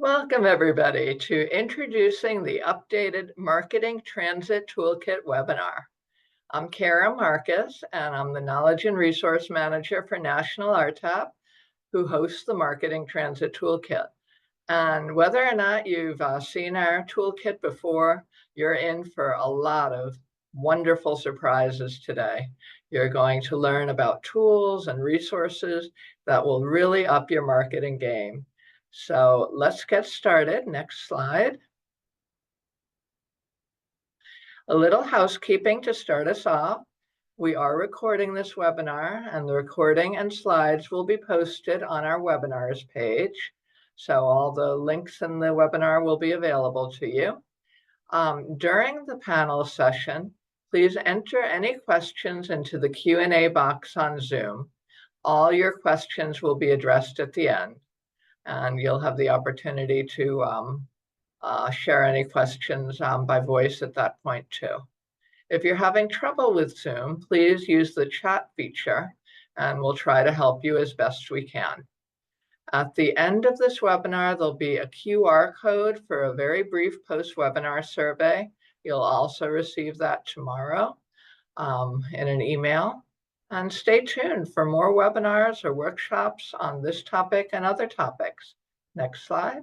Welcome, everybody, to introducing the updated Marketing Transit Toolkit webinar. I'm Kara Marcus, and I'm the Knowledge and Resource Manager for National RTAP, who hosts the Marketing Transit Toolkit. And whether or not you've seen our toolkit before, you're in for a lot of wonderful surprises today. You're going to learn about tools and resources that will really up your marketing game. So let's get started. Next slide. A little housekeeping to start us off. We are recording this webinar, and the recording and slides will be posted on our webinars page. So all the links in the webinar will be available to you. During the panel session, please enter any questions into the Q&A box on Zoom. All your questions will be addressed at the end, and you'll have the opportunity to share any questions by voice at that point too. If you're having trouble with Zoom, please use the chat feature, and we'll try to help you as best we can. At the end of this webinar, there'll be a QR code for a very brief post-webinar survey. You'll also receive that tomorrow in an email. And stay tuned for more webinars or workshops on this topic and other topics. Next slide.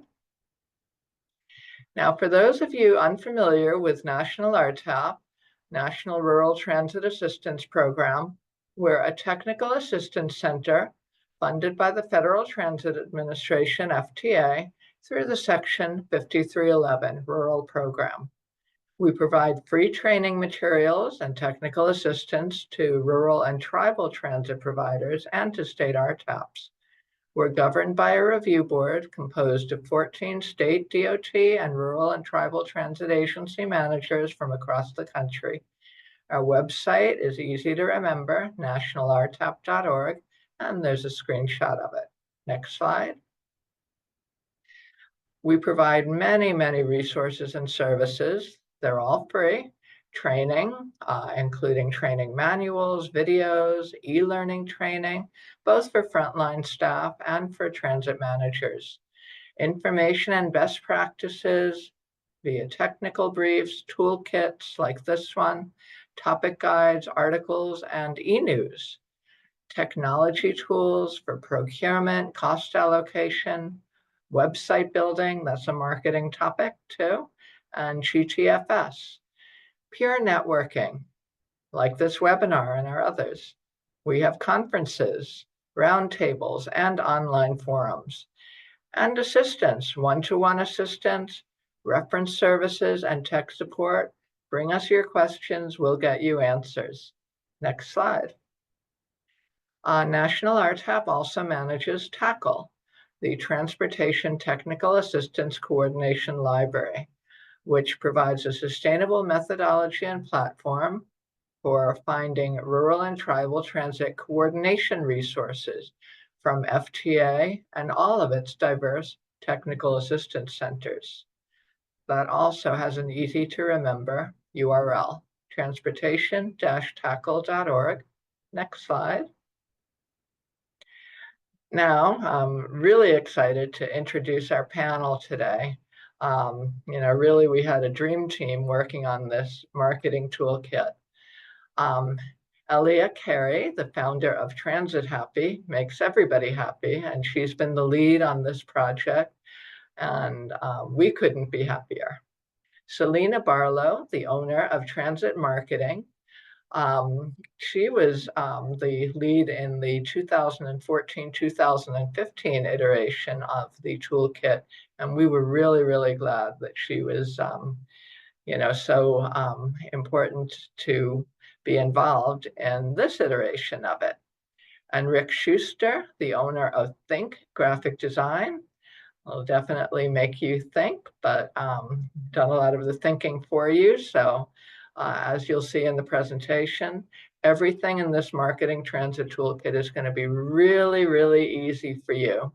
Now, for those of you unfamiliar with National RTAP, National Rural Transit Assistance Program, we're a technical assistance center funded by the Federal Transit Administration, FTA, through the Section 5311 Rural Program. We provide free training materials and technical assistance to rural and tribal transit providers and to state RTAPs. We're governed by a review board composed of 14 state DOT and rural and tribal transit agency managers from across the country. Our website is easy to remember, nationalrtap.org, and there's a screenshot of it. Next slide. We provide many, many resources and services. They're all free. Training, including training manuals, videos, e-learning training, both for frontline staff and for transit managers. Information and best practices via technical briefs, toolkits like this one, topic guides, articles, and e-news. Technology tools for procurement, cost allocation, website building, that's a marketing topic too, and GTFS. Peer networking, like this webinar and our others. We have conferences, roundtables, and online forums. And assistance, one-to-one assistance, reference services, and tech support. Bring us your questions, we'll get you answers. Next slide. National RTAP also manages TACKLE, the Transportation Technical Assistance Coordination Library, which provides a sustainable methodology and platform for finding rural and tribal transit coordination resources from FTA and all of its diverse technical assistance centers. That also has an easy to remember URL, transportation-tackle.org. Next slide. Now, I'm really excited to introduce our panel today. Really, we had a dream team working on this marketing toolkit. Elia Carey, the founder of Transit Happy, makes everybody happy, and she's been the lead on this project, and we couldn't be happier. Selena Barlow, the owner of Transit Marketing, she was the lead in the 2014-2015 iteration of the toolkit, and we were really, really glad that she was, so important to be involved in this iteration of it. And Rick Schuster, the owner of Think Graphic Design, will definitely make you think, but done a lot of the thinking for you. So as you'll see in the presentation, everything in this Marketing Transit Toolkit is going to be really, really easy for you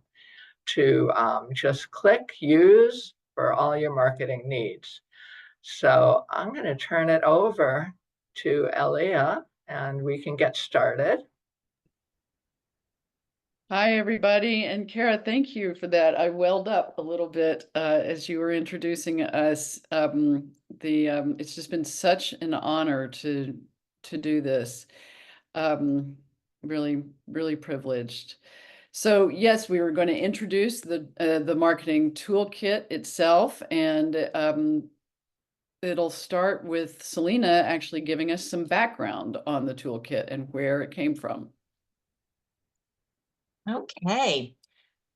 to just click, use for all your marketing needs. So I'm going to turn it over to Elia, and we can get started. Hi, everybody. And Kara, thank you for that. I welled up a little bit as you were introducing us. It's just been such an honor to do this. Really, really privileged. So yes, we were going to introduce the marketing toolkit itself, and it'll start with Selena actually giving us some background on the toolkit and where it came from. Okay.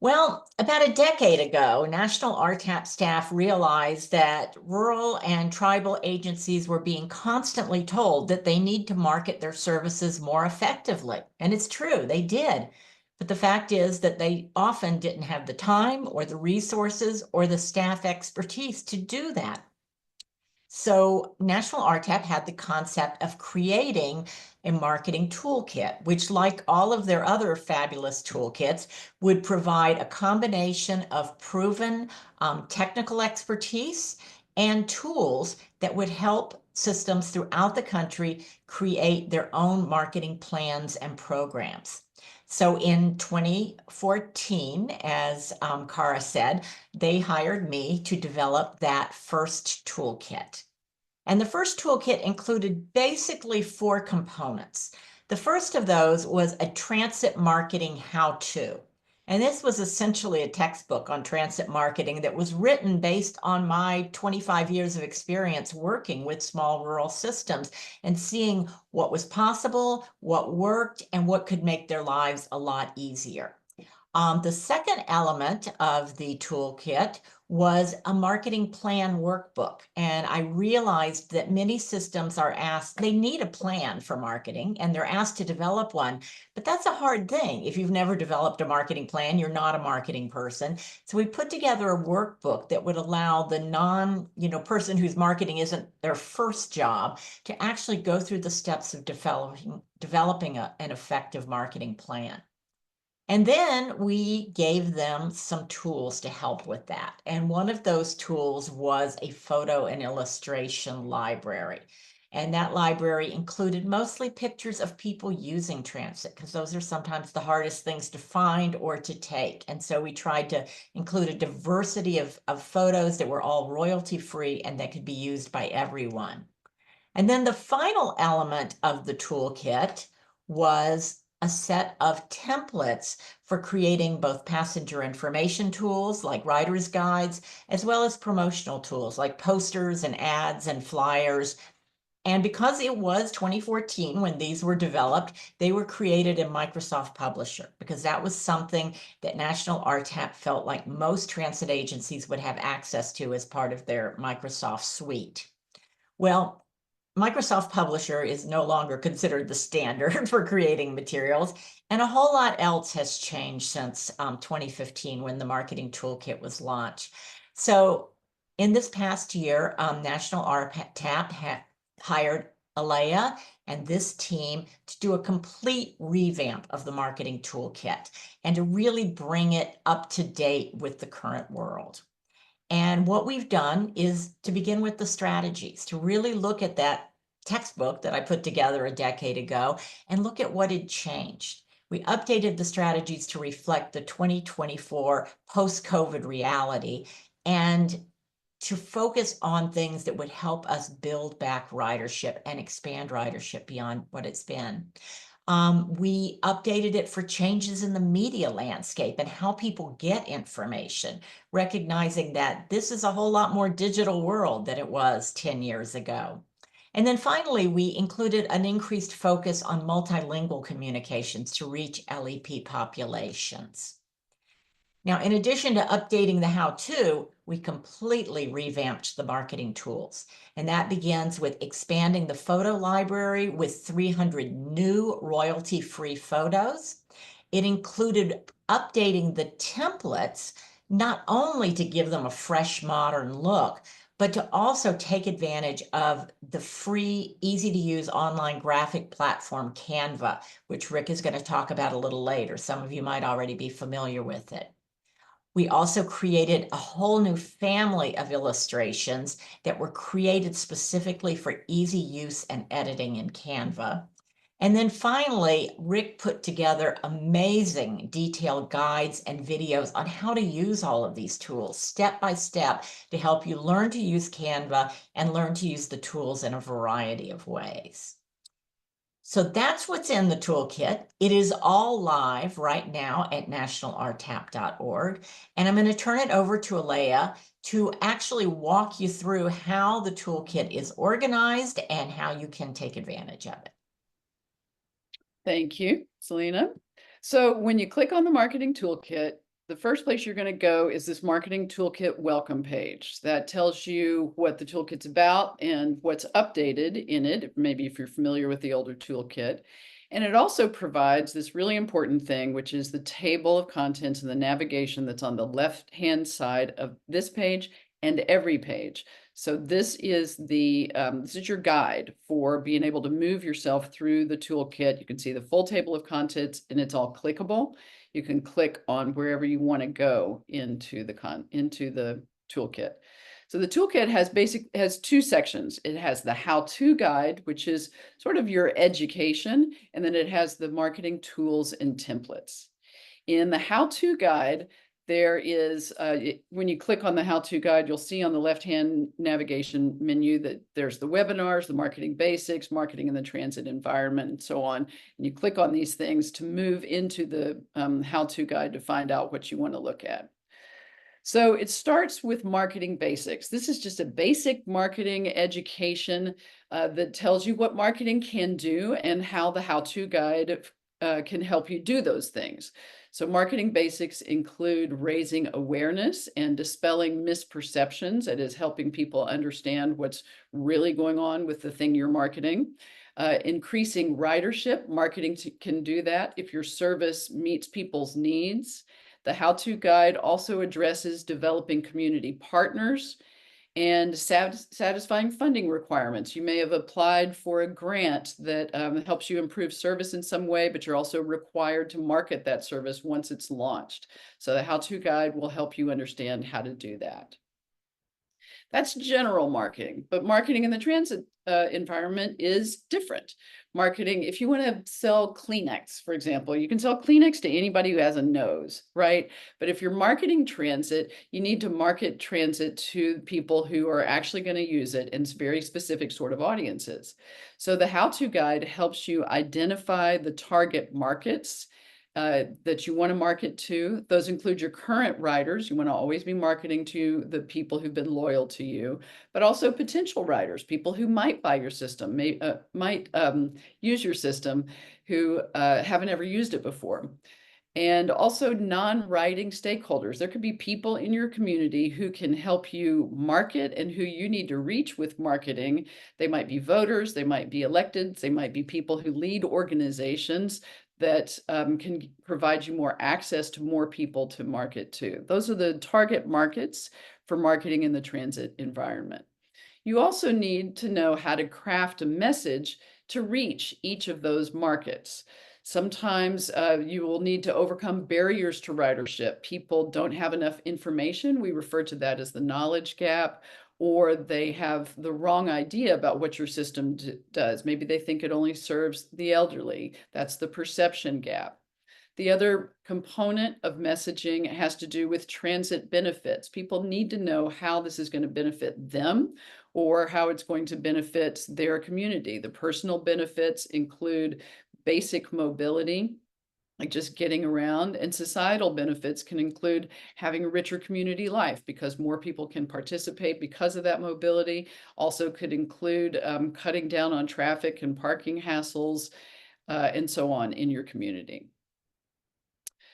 Well, about a decade ago, National RTAP staff realized that rural and tribal agencies were being constantly told that they need to market their services more effectively. And it's true, they did. But the fact is that they often didn't have the time or the resources or the staff expertise to do that. So National RTAP had the concept of creating a marketing toolkit, which, like all of their other fabulous toolkits, would provide a combination of proven technical expertise and tools that would help systems throughout the country create their own marketing plans and programs. So in 2014, as Cara said, they hired me to develop that first toolkit. And the first toolkit included basically 4 components. The first of those was a transit marketing how-to. And this was essentially a textbook on transit marketing that was written based on my 25 years of experience working with small rural systems and seeing what was possible, what worked, and what could make their lives a lot easier. The second element of the toolkit was a marketing plan workbook. And I realized that many systems are asked, they need a plan for marketing and they're asked to develop one. But that's a hard thing. If you've never developed a marketing plan, you're not a marketing person. So we put together a workbook that would allow the person whose marketing isn't their first job to actually go through the steps of developing an effective marketing plan. And then we gave them some tools to help with that. And one of those tools was a photo and illustration library. And that library included mostly pictures of people using transit, because those are sometimes the hardest things to find or to take. And so we tried to include a diversity of photos that were all royalty free and that could be used by everyone. And then the final element of the toolkit was a set of templates for creating both passenger information tools like riders guides, as well as promotional tools like posters and ads and flyers. And because it was 2014 when these were developed, they were created in Microsoft Publisher because that was something that National RTAP felt like most transit agencies would have access to as part of their Microsoft suite. Well, Microsoft Publisher is no longer considered the standard for creating materials, and a whole lot else has changed since 2015 when the Marketing Toolkit was launched. So in this past year, National RTAP hired Alea and this team to do a complete revamp of the Marketing Toolkit and to really bring it up to date with the current world. And what we've done is to begin with the strategies, to really look at that textbook that I put together a decade ago and look at what had changed. We updated the strategies to reflect the 2024 post-COVID reality and to focus on things that would help us build back ridership and expand ridership beyond what it's been. We updated it for changes in the media landscape and how people get information, recognizing that this is a whole lot more digital world than it was 10 years ago. And then finally, we included an increased focus on multilingual communications to reach LEP populations. Now, in addition to updating the how-to, we completely revamped the marketing tools. And that begins with expanding the photo library with 300 new royalty-free photos. It included updating the templates, not only to give them a fresh, modern look, but to also take advantage of the free, easy-to-use online graphic platform Canva, which Rick is going to talk about a little later. Some of you might already be familiar with it. We also created a whole new family of illustrations that were created specifically for easy use and editing in Canva. And then finally, Rick put together amazing detailed guides and videos on how to use all of these tools step by step to help you learn to use Canva and learn to use the tools in a variety of ways. So that's what's in the toolkit. It is all live right now at nationalrtap.org. And I'm going to turn it over to Alea to actually walk you through how the toolkit is organized and how you can take advantage of it. Thank you, Selena. So when you click on the Marketing Toolkit, the first place you're going to go is this Marketing Toolkit welcome page. That tells you what the toolkit's about and what's updated in it, maybe if you're familiar with the older toolkit. And it also provides this really important thing, which is the table of contents and the navigation that's on the left-hand side of this page and every page. So this is your guide for being able to move yourself through the toolkit. You can see the full table of contents, and it's all clickable. You can click on wherever you want to go into the toolkit. So the toolkit has two sections. It has the how-to guide, which is sort of your education, and then it has the marketing tools and templates. In the how-to guide, there is, when you click on the how-to guide, you'll see on the left-hand navigation menu that there's the webinars, the marketing basics, marketing in the transit environment, and so on. And you click on these things to move into the how-to guide to find out what you want to look at. So it starts with marketing basics. This is just a basic marketing education that tells you what marketing can do and how the how-to guide can help you do those things. So marketing basics include raising awareness and dispelling misperceptions. It is helping people understand what's really going on with the thing you're marketing. Increasing ridership, marketing can do that if your service meets people's needs. The how-to guide also addresses developing community partners and satisfying funding requirements. You may have applied for a grant that helps you improve service in some way, but you're also required to market that service once it's launched. So the how-to guide will help you understand how to do that. That's general marketing, but marketing in the transit environment is different. Marketing, if you want to sell Kleenex, for example, you can sell Kleenex to anybody who has a nose, right? But if you're marketing transit, you need to market transit to people who are actually going to use it in very specific sort of audiences. So the how-to guide helps you identify the target markets that you want to market to. Those include your current riders. You want to always be marketing to the people who've been loyal to you, but also potential riders, people who might buy your system, might use your system, who haven't ever used it before. And also non-riding stakeholders. There could be people in your community who can help you market and who you need to reach with marketing. They might be voters, they might be electeds, they might be people who lead organizations that can provide you more access to more people to market to. Those are the target markets for marketing in the transit environment. You also need to know how to craft a message to reach each of those markets. Sometimes you will need to overcome barriers to ridership. People don't have enough information. We refer to that as the knowledge gap, or they have the wrong idea about what your system does. Maybe they think it only serves the elderly. That's the perception gap. The other component of messaging has to do with transit benefits. People need to know how this is going to benefit them or how it's going to benefit their community. The personal benefits include basic mobility, like just getting around, and societal benefits can include having a richer community life because more people can participate because of that mobility. Also could include cutting down on traffic and parking hassles and so on in your community.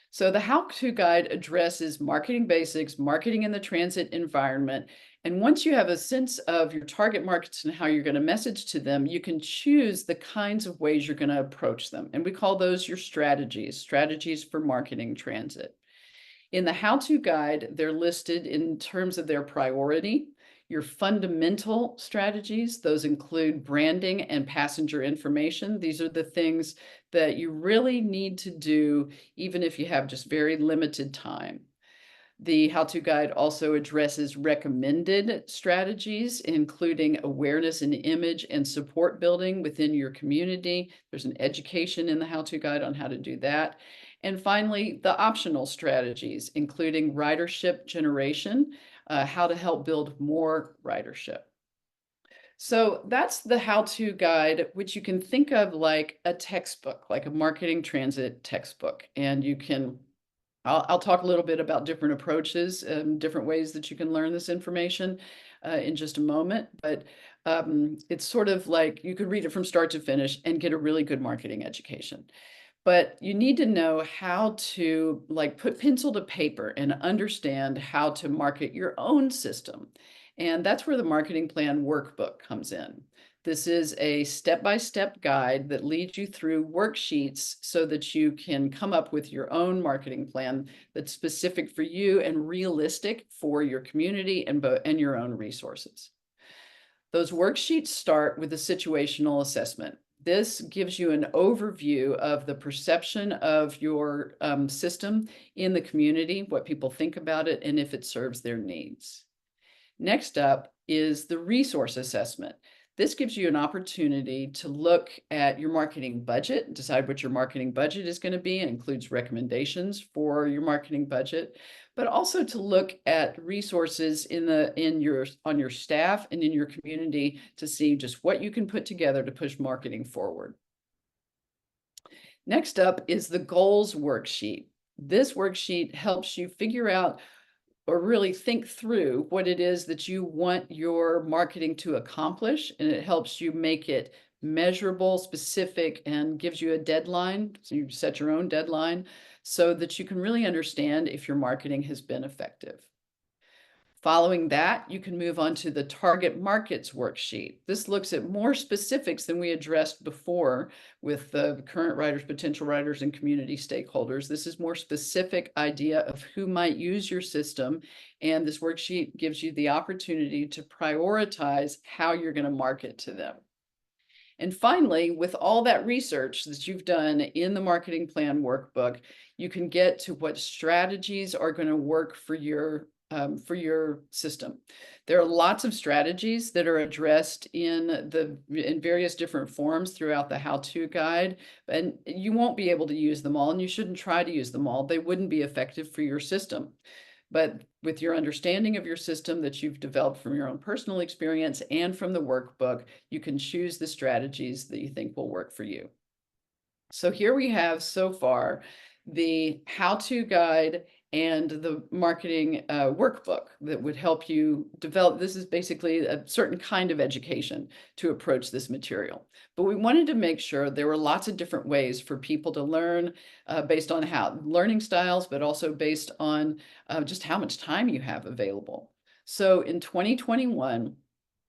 So the how-to guide addresses marketing basics, marketing in the transit environment. And once you have a sense of your target markets and how you're going to message to them, you can choose the kinds of ways you're going to approach them. And we call those your strategies for marketing transit. In the how-to guide, they're listed in terms of their priority. Your fundamental strategies, those include branding and passenger information. These are the things that you really need to do, even if you have just very limited time. The how-to guide also addresses recommended strategies, including awareness and image and support building within your community. There's an education in the how-to guide on how to do that. And finally, the optional strategies, including ridership generation, how to help build more ridership. So that's the how-to guide, which you can think of like a textbook, like a marketing transit textbook. And you can I'll talk a little bit about different approaches and different ways that you can learn this information in just a moment. But it's sort of like you could read it from start to finish and get a really good marketing education. But you need to know how to like put pencil to paper and understand how to market your own system. And that's where the marketing plan workbook comes in. This is a step-by-step guide that leads you through worksheets so that you can come up with your own marketing plan that's specific for you and realistic for your community and your own resources. Those worksheets start with a situational assessment. This gives you an overview of the perception of your system in the community, what people think about it, and if it serves their needs. Next up is the resource assessment. This gives you an opportunity to look at your marketing budget, decide what your marketing budget is going to be. It includes recommendations for your marketing budget, but also to look at resources on your staff and in your community to see just what you can put together to push marketing forward. Next up is the goals worksheet. This worksheet helps you figure out or really think through what it is that you want your marketing to accomplish, and it helps you make it measurable, specific, and gives you a deadline. So you set your own deadline so that you can really understand if your marketing has been effective. Following that, you can move on to the target markets worksheet. This looks at more specifics than we addressed before with the current writers, potential writers, and community stakeholders. This is more specific idea of who might use your system. And this worksheet gives you the opportunity to prioritize how you're going to market to them. And finally, with all that research that you've done in the marketing plan workbook, you can get to what strategies are going to work for your system. There are lots of strategies that are addressed in various different forms throughout the how-to guide, and you won't be able to use them all, and you shouldn't try to use them all. They wouldn't be effective for your system. But with your understanding of your system that you've developed from your own personal experience and from the workbook, you can choose the strategies that you think will work for you. So here we have so far the how-to guide and the marketing workbook that would help you develop. This is basically a certain kind of education to approach this material. But we wanted to make sure there were lots of different ways for people to learn based on learning styles, but also based on just how much time you have available. So in 2021,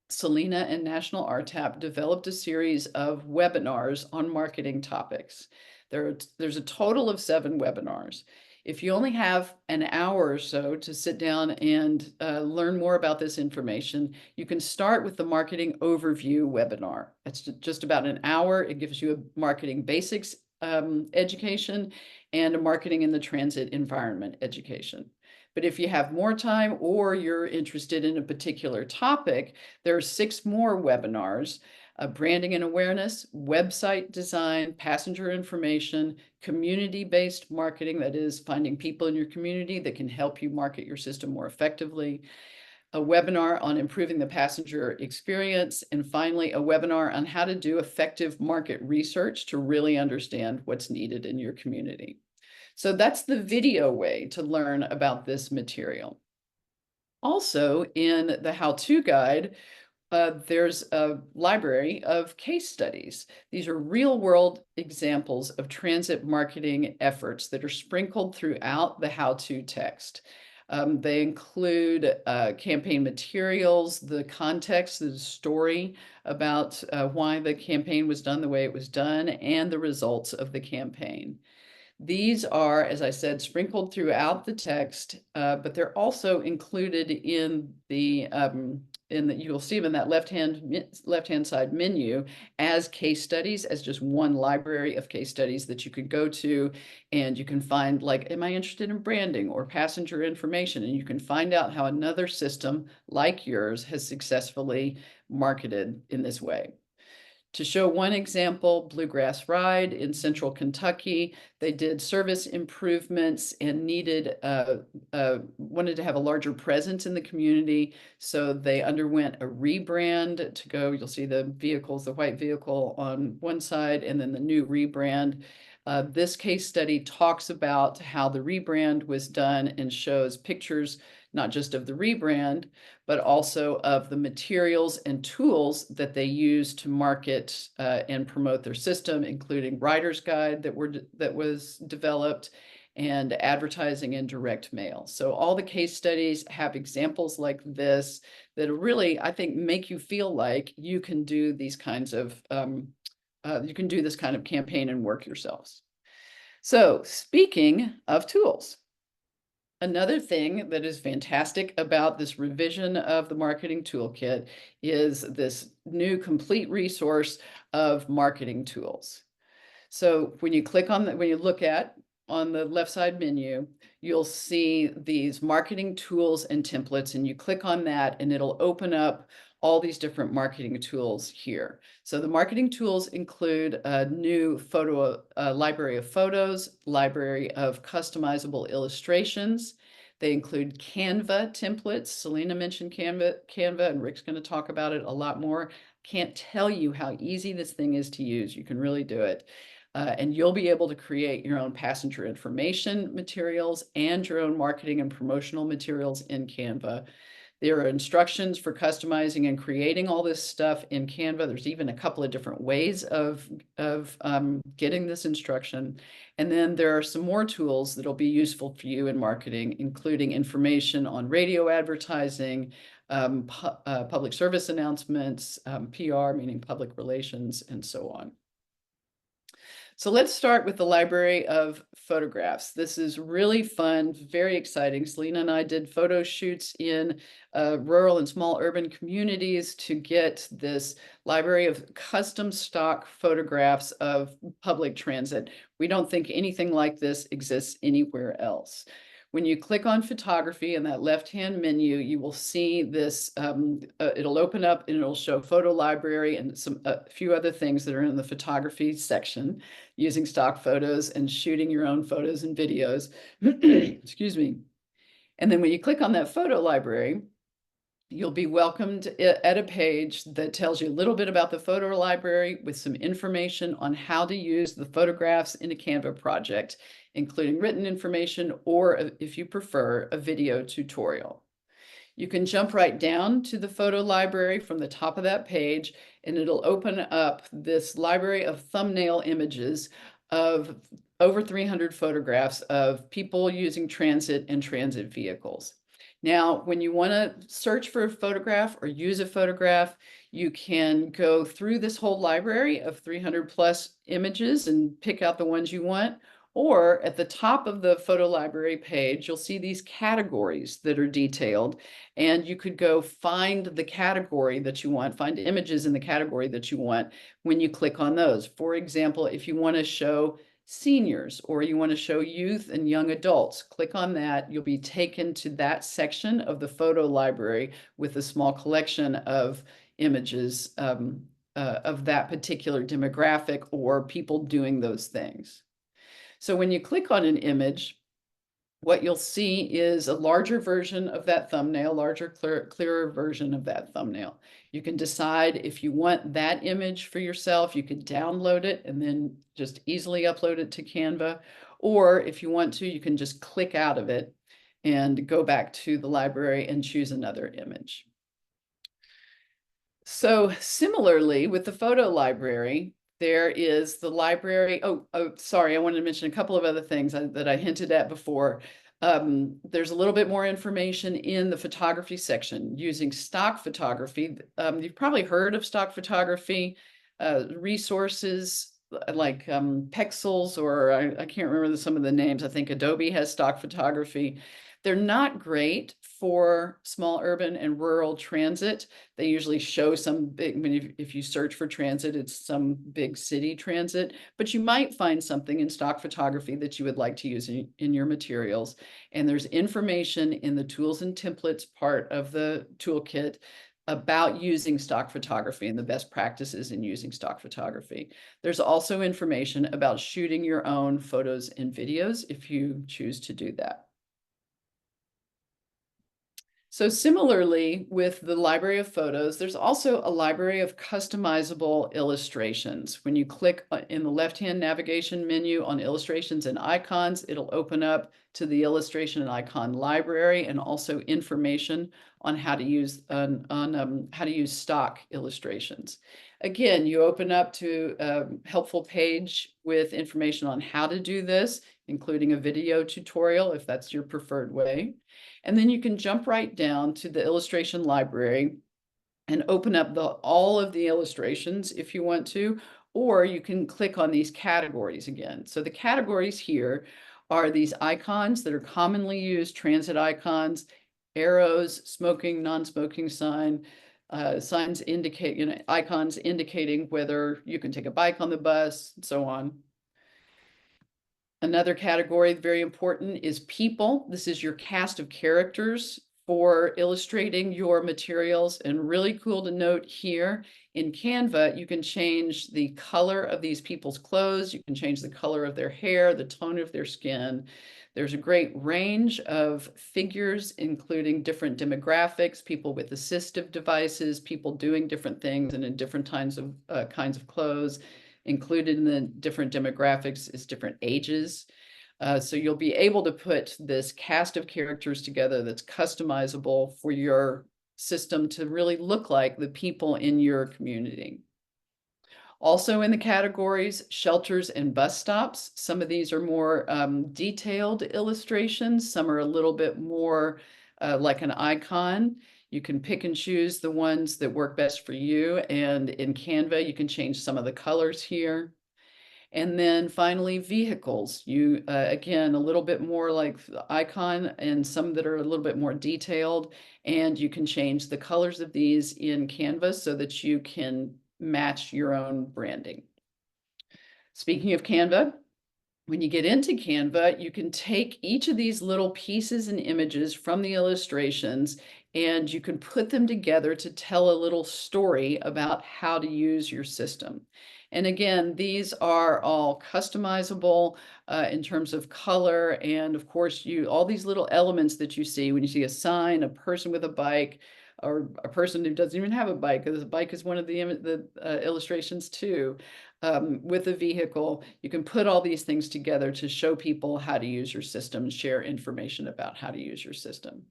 Selena and National RTAP developed a series of webinars on marketing topics. There's a total of 7 webinars. If you only have an hour or so to sit down and learn more about this information, you can start with the marketing overview webinar. It's just about an hour. It gives you a marketing basics education and a marketing in the transit environment education. But if you have more time or you're interested in a particular topic, there are 6 more webinars: branding and awareness, website design, passenger information, community-based marketing, that is finding people in your community that can help you market your system more effectively, a webinar on improving the passenger experience, and finally, a webinar on how to do effective market research to really understand what's needed in your community. So that's the video way to learn about this material. Also, in the how-to guide, there's a library of case studies. These are real-world examples of transit marketing efforts that are sprinkled throughout the how-to text. They include campaign materials, the context, the story about why the campaign was done the way it was done, and the results of the campaign. These are, as I said, sprinkled throughout the text, but they're also included in the you'll see them in that left-hand side menu as case studies, as just one library of case studies that you could go to, and you can find, like, am I interested in branding or passenger information? And you can find out how another system like yours has successfully marketed in this way. To show one example, Bluegrass Ride in Central Kentucky, they did service improvements and wanted to have a larger presence in the community. So they underwent a rebrand to go, you'll see the vehicles, the white vehicle on one side, and then the new rebrand. This case study talks about how the rebrand was done and shows pictures not just of the rebrand, but also of the materials and tools that they use to market and promote their system, including Rider's Guide that was developed, and advertising and direct mail. So all the case studies have examples like this that really, I think, make you feel like you can do these kinds of this kind of campaign and work yourselves. So speaking of tools, another thing that is fantastic about this revision of the Marketing Toolkit is this new complete resource of marketing tools. So when you click on when you look at on the left side menu, you'll see these marketing tools and templates, and you click on that and it'll open up all these different marketing tools here. So the marketing tools include a new library of photos, library of customizable illustrations. They include Canva templates. Selena mentioned Canva, and Rick's going to talk about it a lot more. Can't tell you how easy this thing is to use. You can really do it. And you'll be able to create your own passenger information materials and your own marketing and promotional materials in Canva. There are instructions for customizing and creating all this stuff in Canva. There's even a couple of different ways of getting this instruction. And then there are some more tools that'll be useful for you in marketing, including information on radio advertising, public service announcements, PR, meaning public relations, and so on. So let's start with the library of photographs. This is really fun, very exciting. Selena and I did photo shoots in rural and small urban communities to get this library of custom stock photographs of public transit. We don't think anything like this exists anywhere else. When you click on photography in that left-hand menu, you will see this, it'll open up and it'll show photo library and a few other things that are in the photography section, using stock photos and shooting your own photos and videos. Excuse me. And then when you click on that photo library, you'll be welcomed at a page that tells you a little bit about the photo library with some information on how to use the photographs in a Canva project, including written information or, if you prefer, a video tutorial. You can jump right down to the photo library from the top of that page, and it'll open up this library of thumbnail images of over 300 photographs of people using transit and transit vehicles. Now, when you want to search for a photograph or use a photograph, you can go through this whole library of 300 plus images and pick out the ones you want. Or at the top of the photo library page, you'll see these categories that are detailed, and you could go find the category that you want, find images in the category that you want when you click on those. For example, if you want to show seniors or you want to show youth and young adults, click on that. You'll be taken to that section of the photo library with a small collection of images of that particular demographic or people doing those things. So when you click on an image, what you'll see is a larger version of that thumbnail, larger, clearer version of that thumbnail. You can decide if you want that image for yourself. You can download it and then just easily upload it to Canva. Or if you want to, you can just click out of it and go back to the library and choose another image. So similarly, with the photo library, there is the library. Oh, sorry, I wanted to mention a couple of other things that I hinted at before. There's a little bit more information in the photography section using stock photography. You've probably heard of stock photography resources like Pexels, or I can't remember some of the names. I think Adobe has stock photography. They're not great for small urban and rural transit. They usually show some big, I mean, if you search for transit, it's some big city transit, but you might find something in stock photography that you would like to use in your materials. And there's information in the tools and templates part of the toolkit about using stock photography and the best practices in using stock photography. There's also information about shooting your own photos and videos if you choose to do that. So similarly, with the library of photos, there's also a library of customizable illustrations. When you click in the left-hand navigation menu on illustrations and icons, it'll open up to the illustration and icon library, and also information on how to use how to use stock illustrations. Again, you open up to a helpful page with information on how to do this, including a video tutorial if that's your preferred way. And then you can jump right down to the illustration library and open up all of the illustrations if you want to, or you can click on these categories again. So the categories here are these icons that are commonly used, transit icons, arrows, smoking, non-smoking sign, signs indicate, icons indicating whether you can take a bike on the bus, and so on. Another category, very important, is people. This is your cast of characters for illustrating your materials. And really cool to note here, in Canva, you can change the color of these people's clothes. You can change the color of their hair, the tone of their skin. There's a great range of figures, including different demographics, people with assistive devices, people doing different things and in different kinds of clothes. Included in the different demographics is different ages. So you'll be able to put this cast of characters together that's customizable for your system to really look like the people in your community. Also in the categories, shelters and bus stops. Some of these are more detailed illustrations. Some are a little bit more like an icon. You can pick and choose the ones that work best for you. And in Canva, you can change some of the colors here. And then finally, vehicles. You, again, a little bit more like the icon, and some that are a little bit more detailed. And you can change the colors of these in Canva so that you can match your own branding. Speaking of Canva, when you get into Canva, you can take each of these little pieces and images from the illustrations, and you can put them together to tell a little story about how to use your system. And again, these are all customizable in terms of color. And of course, all these little elements that you see when you see a sign, a person with a bike, or a person who doesn't even have a bike, because a bike is one of the illustrations too. With a vehicle, you can put all these things together to show people how to use your system and share information about how to use your system.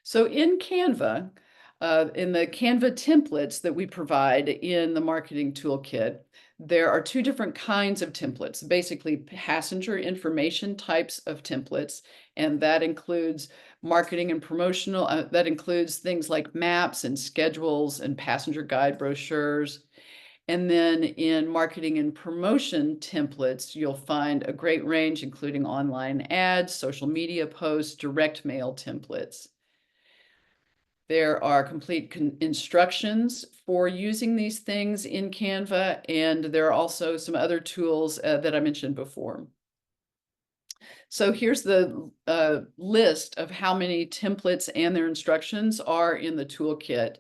So in Canva, in the Canva templates that we provide in the Marketing Toolkit, there are two different kinds of templates, basically passenger information types of templates, and that includes marketing and promotional, that includes things like maps and schedules and passenger guide brochures. And then in marketing and promotion templates, you'll find a great range, including online ads, social media posts, direct mail templates. There are complete instructions for using these things in Canva, and there are also some other tools that I mentioned before. So here's the list of how many templates and their instructions are in the toolkit.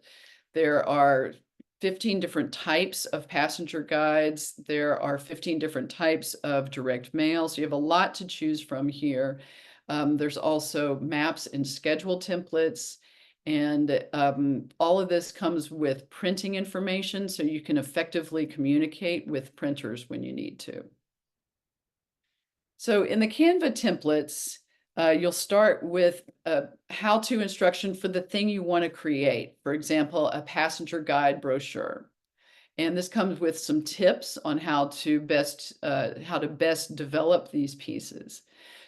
There are 15 different types of passenger guides. There are 15 different types of direct mail. So you have a lot to choose from here. There's also maps and schedule templates. And all of this comes with printing information, so you can effectively communicate with printers when you need to. So in the Canva templates, you'll start with a how-to instruction for the thing you want to create. For example, a passenger guide brochure. And this comes with some tips on how to best develop these pieces.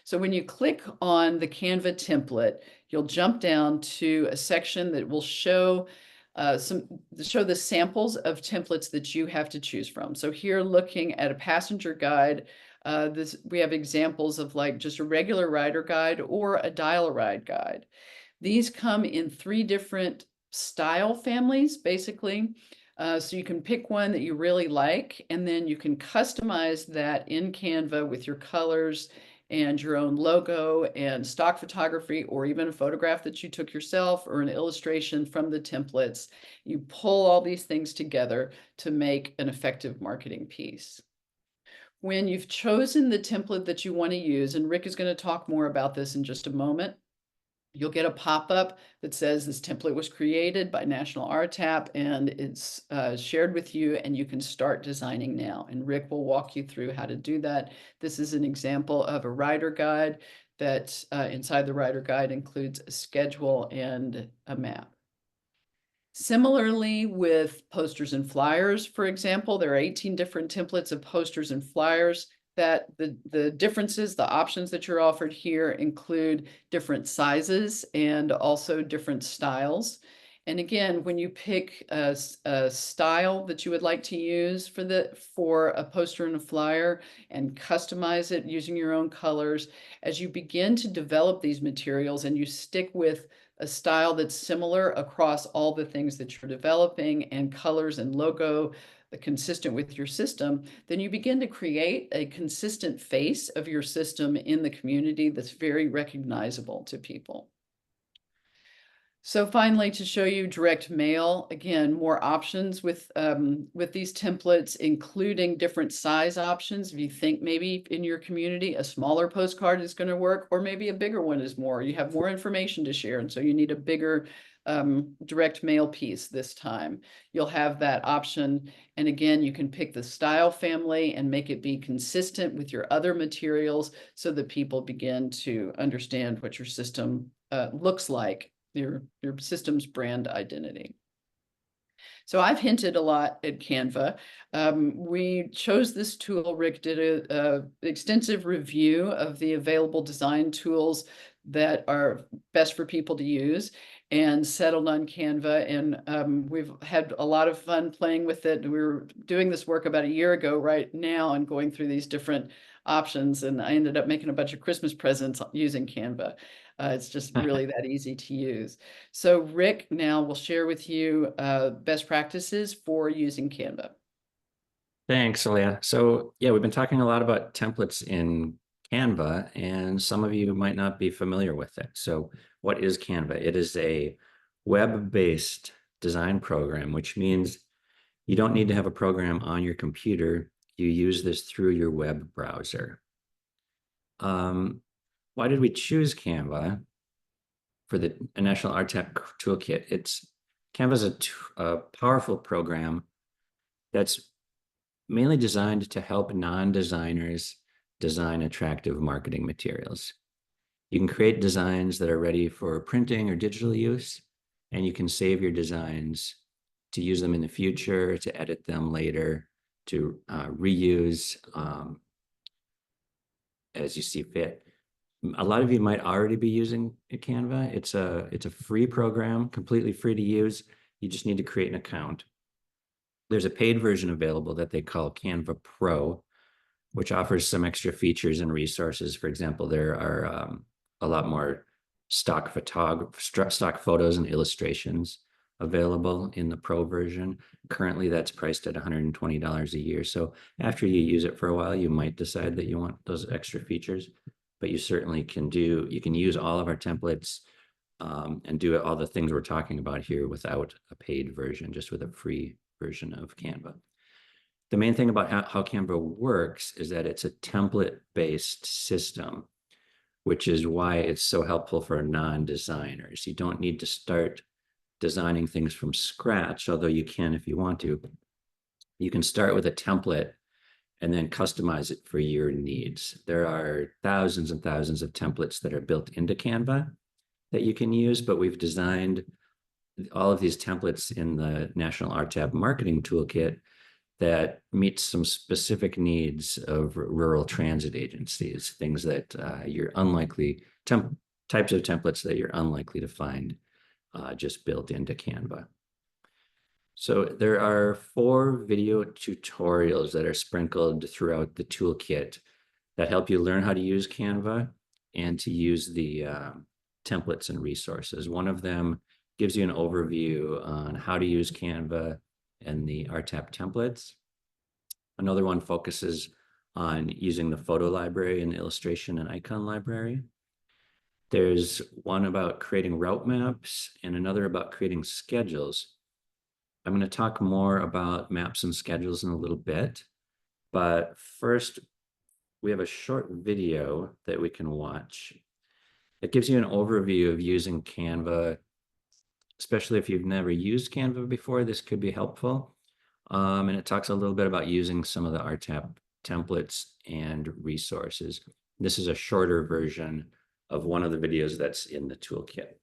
So when you click on the Canva template, you'll jump down to a section that will show to show the samples of templates that you have to choose from. So here, looking at a passenger guide, we have examples of like just a regular rider guide or a dial-a-ride guide. These come in 3 different style families, basically. So you can pick one that you really like, and then you can customize that in Canva with your colors and your own logo and stock photography, or even a photograph that you took yourself or an illustration from the templates. You pull all these things together to make an effective marketing piece. When you've chosen the template that you want to use, and Rick is going to talk more about this in just a moment, you'll get a pop-up that says this template was created by National RTAP and it's shared with you, and you can start designing now. And Rick will walk you through how to do that. This is an example of a rider guide that inside the rider guide includes a schedule and a map. Similarly, with posters and flyers, for example, there are 18 different templates of posters and flyers. That the differences, the options that you're offered here include different sizes and also different styles. And again, when you pick a style that you would like to use for a poster and a flyer and customize it using your own colors, as you begin to develop these materials and you stick with a style that's similar across all the things that you're developing and colors and logo consistent with your system, then you begin to create a consistent face of your system in the community that's very recognizable to people. So finally, to show you direct mail, again, more options with these templates, including different size options. If you think maybe in your community, a smaller postcard is going to work, or maybe a bigger one is more. You have more information to share, and so you need a bigger direct mail piece this time. You'll have that option. And again, you can pick the style family and make it be consistent with your other materials so that people begin to understand what your system looks like, your system's brand identity. So I've hinted a lot at Canva. We chose this tool. Rick did an extensive review of the available design tools that are best for people to use and settled on Canva. And we've had a lot of fun playing with it. We were doing this work about a year ago right now and going through these different options. And I ended up making a bunch of Christmas presents using Canva. It's just really that easy to use. So Rick now will share with you best practices for using Canva. Thanks, Leah. So yeah, we've been talking a lot about templates in Canva, and some of you might not be familiar with it. So what is Canva? It is a web-based design program, which means you don't need to have a program on your computer. You use this through your web browser. Why did we choose Canva for the National RTAP Toolkit? Canva is a powerful program that's mainly designed to help non-designers design attractive marketing materials. You can create designs that are ready for printing or digital use, and you can save your designs to use them in the future, to edit them later, to reuse as you see fit. A lot of you might already be using Canva. It's a free program, completely free to use. You just need to create an account. There's a paid version available that they call Canva Pro, which offers some extra features and resources. For example, there are a lot more stock photos and illustrations available in the Pro version. Currently, that's priced at $120 a year. So after you use it for a while, you might decide that you want those extra features. But you certainly can use all of our templates and do all the things we're talking about here without a paid version, just with a free version of Canva. The main thing about how Canva works is that it's a template-based system, which is why it's so helpful for non-designers. You don't need to start designing things from scratch, although you can if you want to. You can start with a template and then customize it for your needs. There are thousands and thousands of templates that are built into Canva that you can use, but we've designed all of these templates in the National RTAP Marketing Toolkit that meet some specific needs of rural transit agencies, things that you're unlikely, types of templates that you're unlikely to find just built into Canva. So there are 4 video tutorials that are sprinkled throughout the toolkit that help you learn how to use Canva and to use the templates and resources. One of them gives you an overview on how to use Canva and the RTAP templates. Another one focuses on using the photo library and illustration and icon library. There's one about creating route maps and another about creating schedules. I'm going to talk more about maps and schedules in a little bit, but first we have a short video that we can watch. It gives you an overview of using Canva, especially if you've never used Canva before. This could be helpful. And it talks a little bit about using some of the RTAP templates and resources. This is a shorter version of one of the videos that's in the toolkit.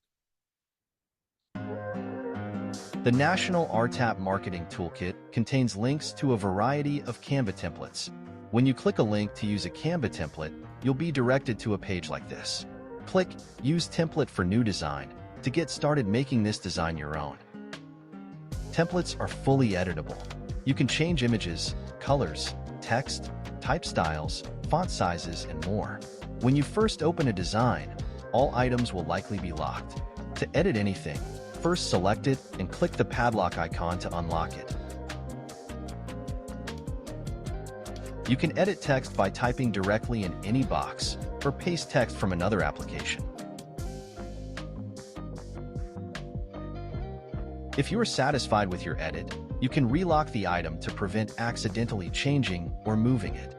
The National RTAP Marketing Toolkit contains links to a variety of Canva templates. When you click a link to use a Canva template, you'll be directed to a page like this. Click Use Template for New Design to get started making this design your own. Templates are fully editable. You can change images, colors, text, type styles, font sizes, and more. When you first open a design, all items will likely be locked. To edit anything, first select it and click the padlock icon to unlock it. You can edit text by typing directly in any box or paste text from another application. If you are satisfied with your edit, you can relock the item to prevent accidentally changing or moving it.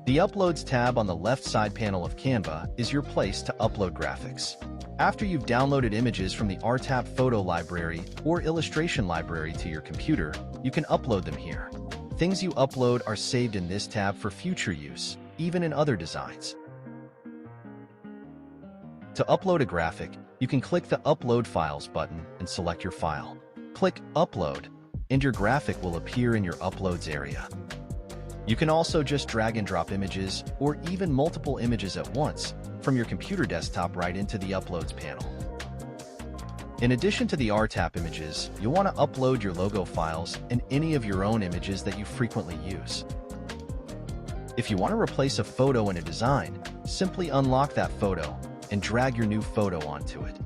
The Uploads tab on the left side panel of Canva is your place to upload graphics. After you've downloaded images from the RTAP photo library or illustration library to your computer, you can upload them here. Things you upload are saved in this tab for future use, even in other designs. To upload a graphic, you can click the Upload Files button and select your file. Click Upload, and your graphic will appear in your Uploads area. You can also just drag and drop images, or even multiple images at once, from your computer desktop right into the Uploads panel. In addition to the RTAP images, you'll want to upload your logo files and any of your own images that you frequently use. If you want to replace a photo in a design, simply unlock that photo and drag your new photo onto it.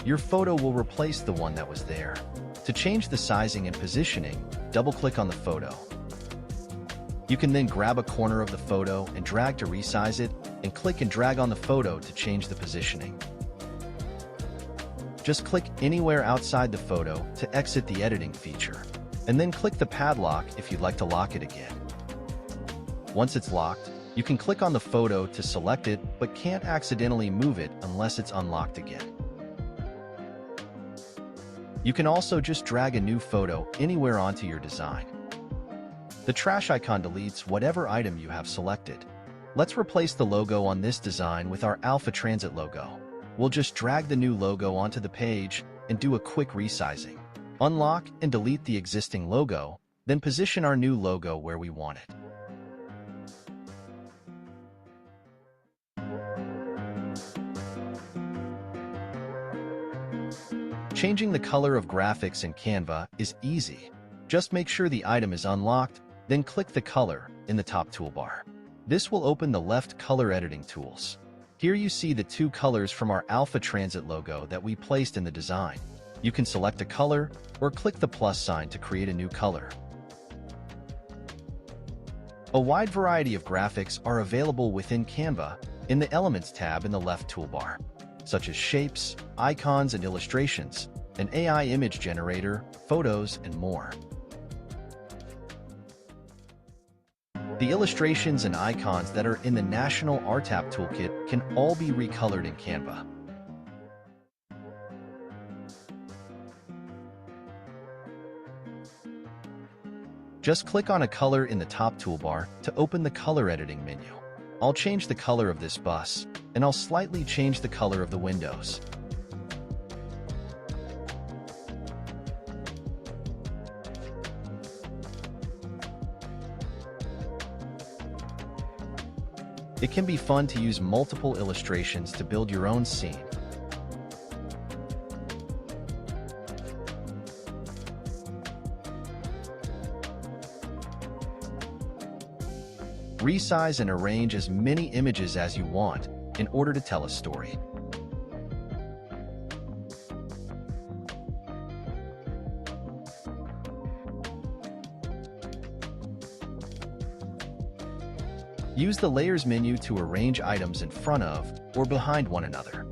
Your photo will replace the one that was there. To change the sizing and positioning, double-click on the photo. You can then grab a corner of the photo and drag to resize it, and click and drag on the photo to change the positioning. Just click anywhere outside the photo to exit the editing feature, and then click the padlock if you'd like to lock it again. Once it's locked, you can click on the photo to select it, but can't accidentally move it unless it's unlocked again. You can also just drag a new photo anywhere onto your design. The trash icon deletes whatever item you have selected. Let's replace the logo on this design with our Alpha Transit logo. We'll just drag the new logo onto the page and do a quick resizing. Unlock and delete the existing logo, then position our new logo where we want it. Changing the color of graphics in Canva is easy. Just make sure the item is unlocked, then click the color in the top toolbar. This will open the left color editing tools. Here you see the 2 colors from our Alpha Transit logo that we placed in the design. You can select a color or click the plus sign to create a new color. A wide variety of graphics are available within Canva in the Elements tab in the left toolbar, such as shapes, icons and illustrations, an AI image generator, photos, and more. The illustrations and icons that are in the National RTAP Toolkit can all be recolored in Canva. Just click on a color in the top toolbar to open the color editing menu. I'll change the color of this bus, and I'll slightly change the color of the windows. It can be fun to use multiple illustrations to build your own scene. Resize and arrange as many images as you want in order to tell a story. Use the Layers menu to arrange items in front of or behind one another.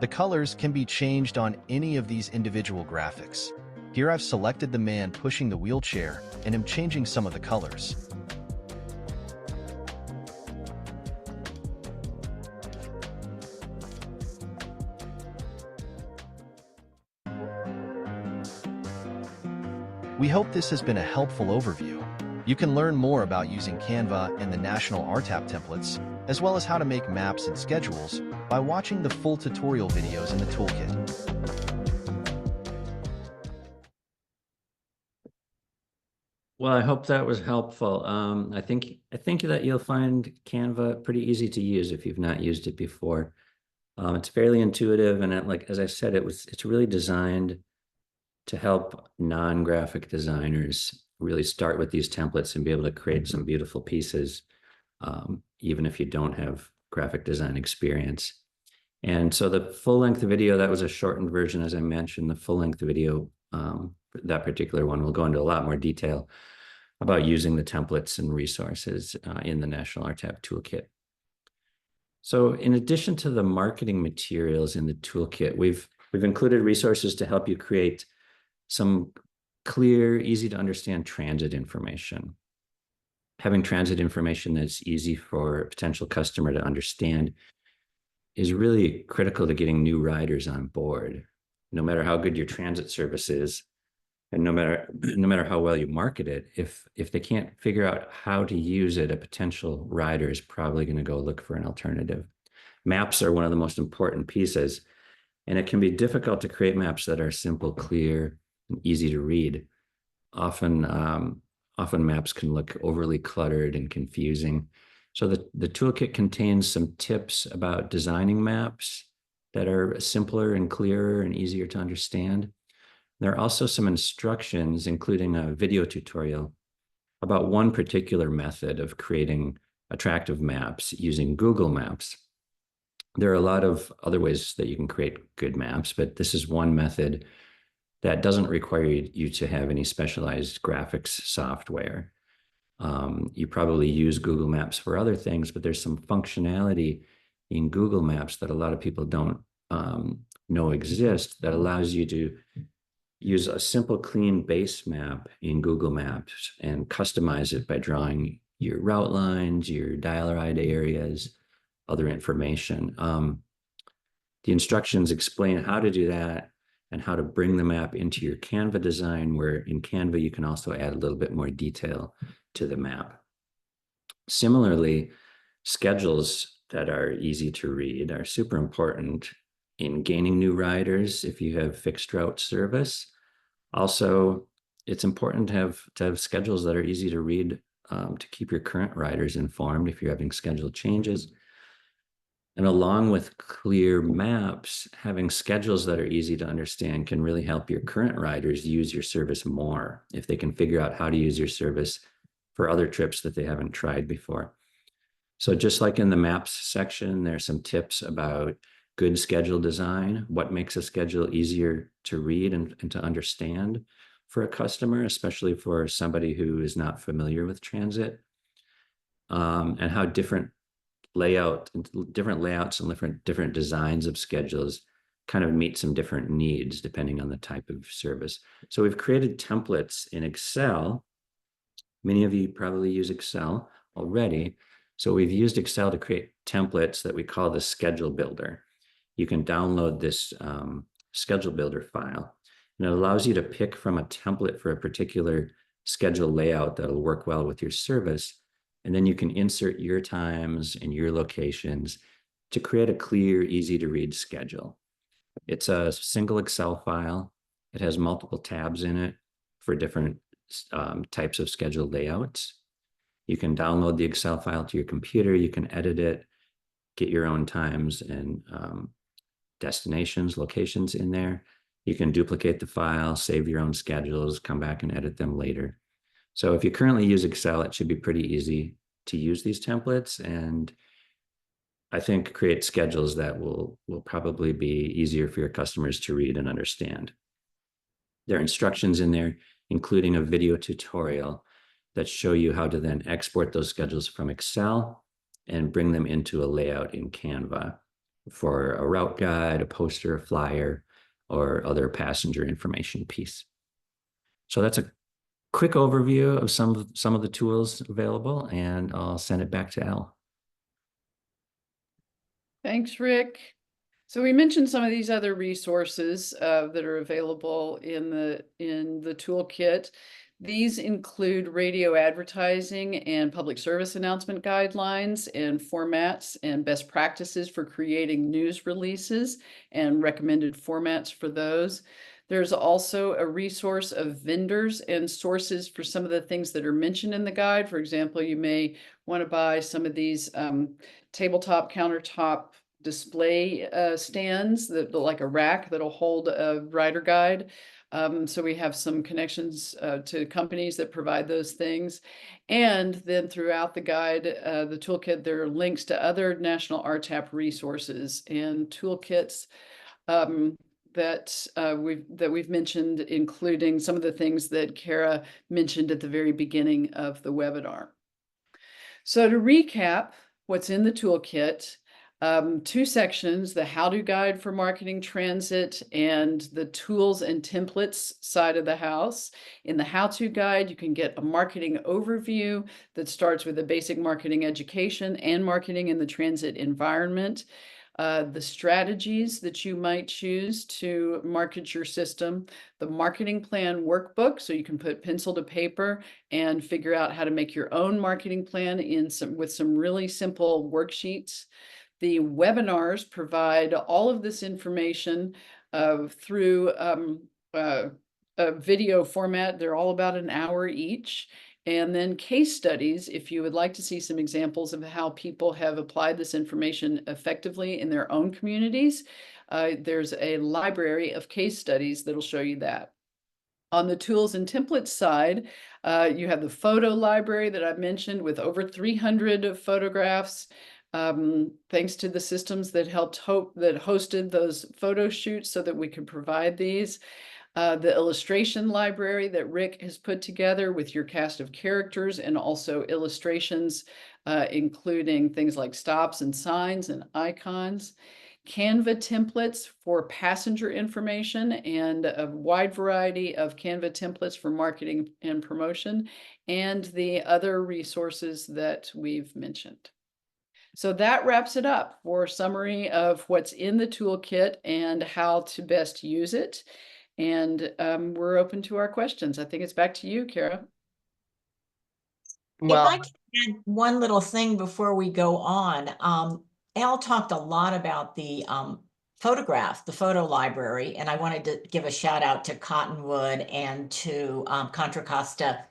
The colors can be changed on any of these individual graphics. Here I've selected the man pushing the wheelchair and am changing some of the colors. We hope this has been a helpful overview. You can learn more about using Canva and the National RTAP templates, as well as how to make maps and schedules, by watching the full tutorial videos in the toolkit. Well, I hope that was helpful. I think that you'll find Canva pretty easy to use if you've not used it before. It's fairly intuitive, and as I said, it's really designed to help non-graphic designers really start with these templates and be able to create some beautiful pieces, even if you don't have graphic design experience. And so the full-length video, that was a shortened version, as I mentioned. The full-length video, that particular one, will go into a lot more detail about using the templates and resources in the National RTAP Toolkit. So in addition to the marketing materials in the toolkit, we've included resources to help you create some clear, easy to understand transit information. Having transit information that's easy for a potential customer to understand is really critical to getting new riders on board. No matter how good your transit service is, and no matter how well you market it, if they can't figure out how to use it, a potential rider is probably going to go look for an alternative. Maps are one of the most important pieces, and it can be difficult to create maps that are simple, clear, and easy to read. Often maps can look overly cluttered and confusing. So the toolkit contains some tips about designing maps that are simpler and clearer and easier to understand. There are also some instructions, including a video tutorial, about one particular method of creating attractive maps using Google Maps. There are a lot of other ways that you can create good maps, but this is one method that doesn't require you to have any specialized graphics software. You probably use Google Maps for other things, but there's some functionality in Google Maps that a lot of people don't know exist that allows you to use a simple, clean base map in Google Maps and customize it by drawing your route lines, your dial-a-ride areas, other information. The instructions explain how to do that and how to bring the map into your Canva design, where in Canva you can also add a little bit more detail to the map. Similarly, schedules that are easy to read are super important in gaining new riders if you have fixed route service. Also, it's important to have schedules that are easy to read to keep your current riders informed if you're having schedule changes. And along with clear maps, having schedules that are easy to understand can really help your current riders use your service more if they can figure out how to use your service for other trips that they haven't tried before. So just like in the maps section, there's some tips about good schedule design, what makes a schedule easier to read and to understand for a customer, especially for somebody who is not familiar with transit, and how different layouts and different designs of schedules kind of meet some different needs depending on the type of service. So we've created templates in Excel. Many of you probably use Excel already. So we've used Excel to create templates that we call the schedule builder. You can download this schedule builder file, and it allows you to pick from a template for a particular schedule layout that'll work well with your service. And then you can insert your times and your locations to create a clear, easy to read schedule. It's a single Excel file. It has multiple tabs in it for different types of schedule layouts. You can download the Excel file to your computer. You can edit it. get your own times and destinations, locations in there. You can duplicate the file, save your own schedules, come back and edit them later. So if you currently use Excel, it should be pretty easy to use these templates, and I think create schedules that will probably be easier for your customers to read and understand. There are instructions in there, including a video tutorial that show you how to then export those schedules from Excel and bring them into a layout in Canva for a route guide, a poster, a flyer, or other passenger information piece. So that's a quick overview of some of the tools available, and I'll send it back to Elle. Thanks, Rick. So we mentioned some of these other resources that are available in the toolkit. These include radio advertising and public service announcement guidelines and formats and best practices for creating news releases and recommended formats for those. There's also a resource of vendors and sources for some of the things that are mentioned in the guide. For example, you may want to buy some of these tabletop, countertop display stands that like a rack that'll hold a rider guide. So we have some connections to companies that provide those things. And then throughout the guide, the toolkit, there are links to other National RTAP resources and toolkits that we've mentioned, including some of the things that Kara mentioned at the very beginning of the webinar. So to recap what's in the toolkit, 2 sections, the how-to guide for marketing transit and the tools and templates side of the house. In the how-to guide, you can get a marketing overview that starts with a basic marketing education and marketing in the transit environment. The strategies that you might choose to market your system, the marketing plan workbook, so you can put pencil to paper and figure out how to make your own marketing plan with some really simple worksheets. The webinars provide all of this information through a video format. They're all about an hour each. And then case studies, if you would like to see some examples of how people have applied this information effectively in their own communities, there's a library of case studies that'll show you that. On the tools and templates side, you have the photo library that I mentioned with over 300 photographs. Thanks to the systems that hosted those photo shoots so that we could provide these. The illustration library that Rick has put together with your cast of characters and also illustrations, including things like stops and signs and icons. Canva templates for passenger information and a wide variety of Canva templates for marketing and promotion, and the other resources that we've mentioned. So that wraps it up for a summary of what's in the toolkit and how to best use it. And we're open to our questions. I think it's back to you, Kara. Well, If I can add one little thing before we go on, Elle talked a lot about the photo library, and I wanted to give a shout out to Cottonwood and to Contra Costa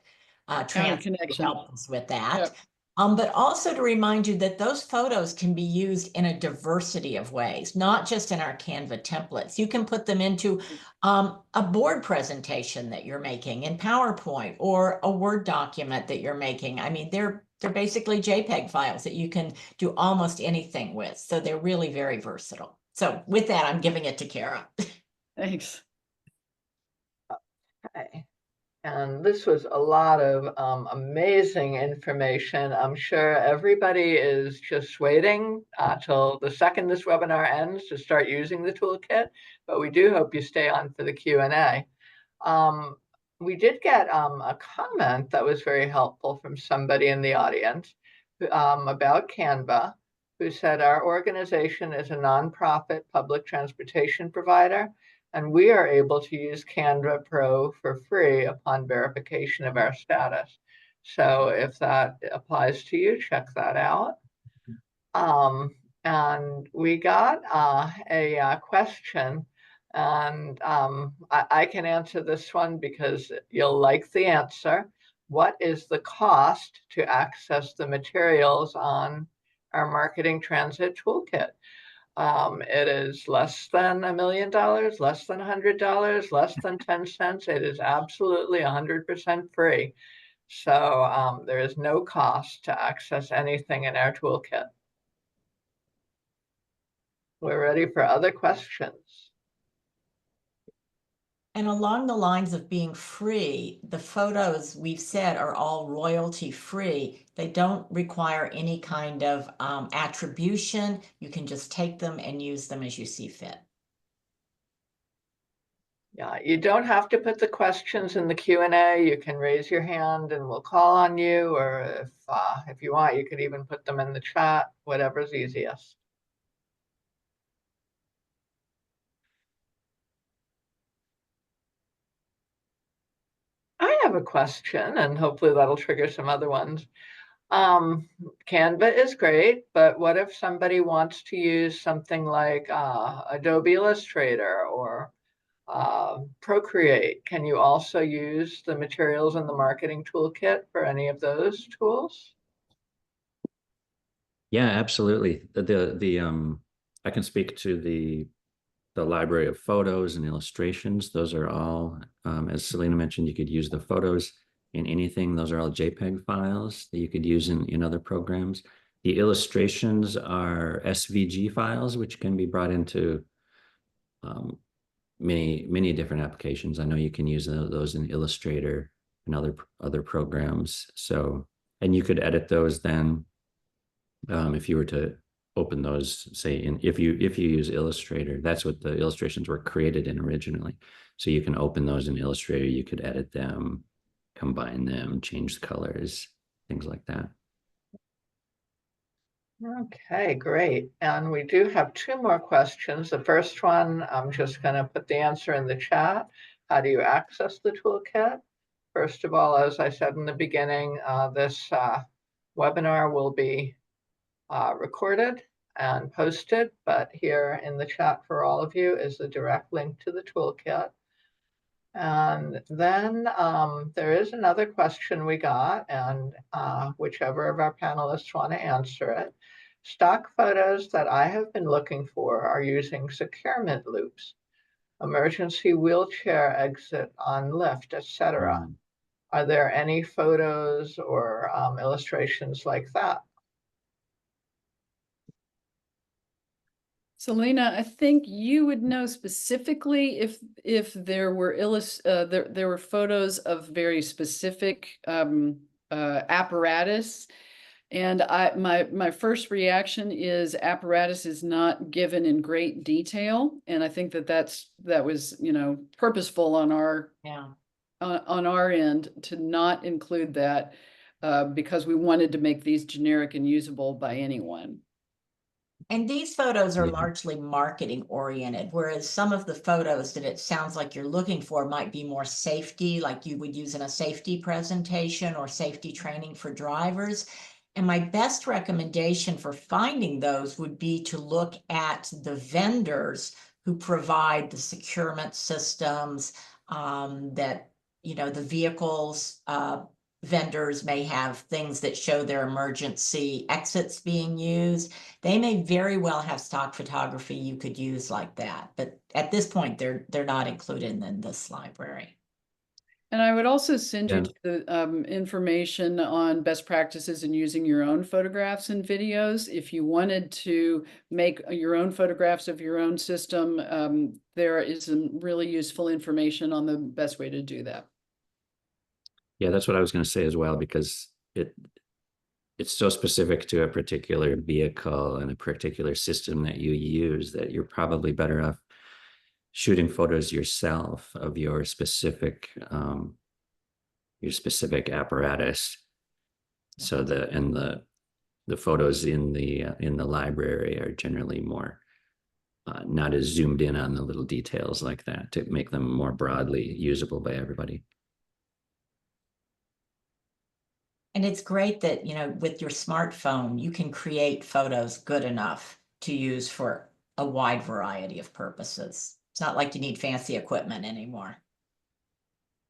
Transit who helped us with that. Yep. But also to remind you that those photos can be used in a diversity of ways, not just in our Canva templates. You can put them into a board presentation that you're making in PowerPoint or a Word document that you're making. I mean, they're basically JPEG files that you can do almost anything with. So they're really very versatile. So with that, I'm giving it to Kara. Thanks. okay. And this was a lot of amazing information. I'm sure everybody is just waiting till the second this webinar ends to start using the toolkit, but we do hope you stay on for the Q&A. We did get a comment that was very helpful from somebody in the audience about Canva, who said our organization is a nonprofit public transportation provider, and we are able to use Canva Pro for free upon verification of our status. So if that applies to you, check that out. And we got a question, and I can answer this one because you'll like the answer. What is the cost to access the materials on our Marketing Transit Toolkit. It is less than $1 million, less than $100, less than 10 cents. It is absolutely 100% free. So there is no cost to access anything in our toolkit. We're ready for other questions. And along the lines of being free, the photos we've said are all royalty free. They don't require any kind of attribution. You can just take them and use them as you see fit. Yeah, you don't have to put the questions in the Q&A. You can raise your hand and we'll call on you, or if you want, you could even put them in the chat, whatever's easiest. I have a question, and hopefully that'll trigger some other ones. Canva is great, but what if somebody wants to use something like Adobe Illustrator or Procreate? Can you also use the materials in the Marketing Toolkit for any of those tools? Yeah, absolutely. I can speak to the library of photos and illustrations. Those are all, as Selena mentioned, you could use the photos in anything. Those are all JPEG files that you could use in other programs. The illustrations are SVG files, which can be brought into many different applications. I know you can use those in Illustrator and other programs. So, and you could edit those then if you were to open those, say if you use Illustrator, that's what the illustrations were created in originally. So you can open those in Illustrator, you could edit them, combine them, change the colors, things like that. Okay, great. And we do have 2 more questions. The first one, I'm just going to put the answer in the chat. How do you access the toolkit? First of all, as I said in the beginning, this webinar will be recorded and posted, but here in the chat for all of you is the direct link to the toolkit. And then there is another question we got, and whichever of our panelists want to answer it. Stock photos that I have been looking for are using securement loops, emergency wheelchair exit on lift, etc. Are there any photos or illustrations like that? Selena, I think you would know specifically if there were there were photos of very specific apparatus. And my first reaction is apparatus is not given in great detail, and I think that was purposeful on our on our end to not include that because we wanted to make these generic and usable by anyone. And these photos are largely marketing oriented, whereas some of the photos that it sounds like you're looking for might be more safety, like you would use in a safety presentation or safety training for drivers. And my best recommendation for finding those would be to look at the vendors who provide the securement systems that, the vehicles vendors may have things that show their emergency exits being used. They may very well have stock photography you could use like that, but at this point, they're not included in this library. And I would also send you to the information on best practices in using your own photographs and videos. If you wanted to make your own photographs of your own system, there is some really useful information on the best way to do that. Yeah, that's what I was going to say as well, because it's so specific to a particular vehicle and a particular system that you use that you're probably better off shooting photos yourself of your specific apparatus. So the photos in the library are generally more not as zoomed in on the little details like that to make them more broadly usable by everybody. And it's great that, with your smartphone, you can create photos good enough to use for a wide variety of purposes. It's not like you need fancy equipment anymore.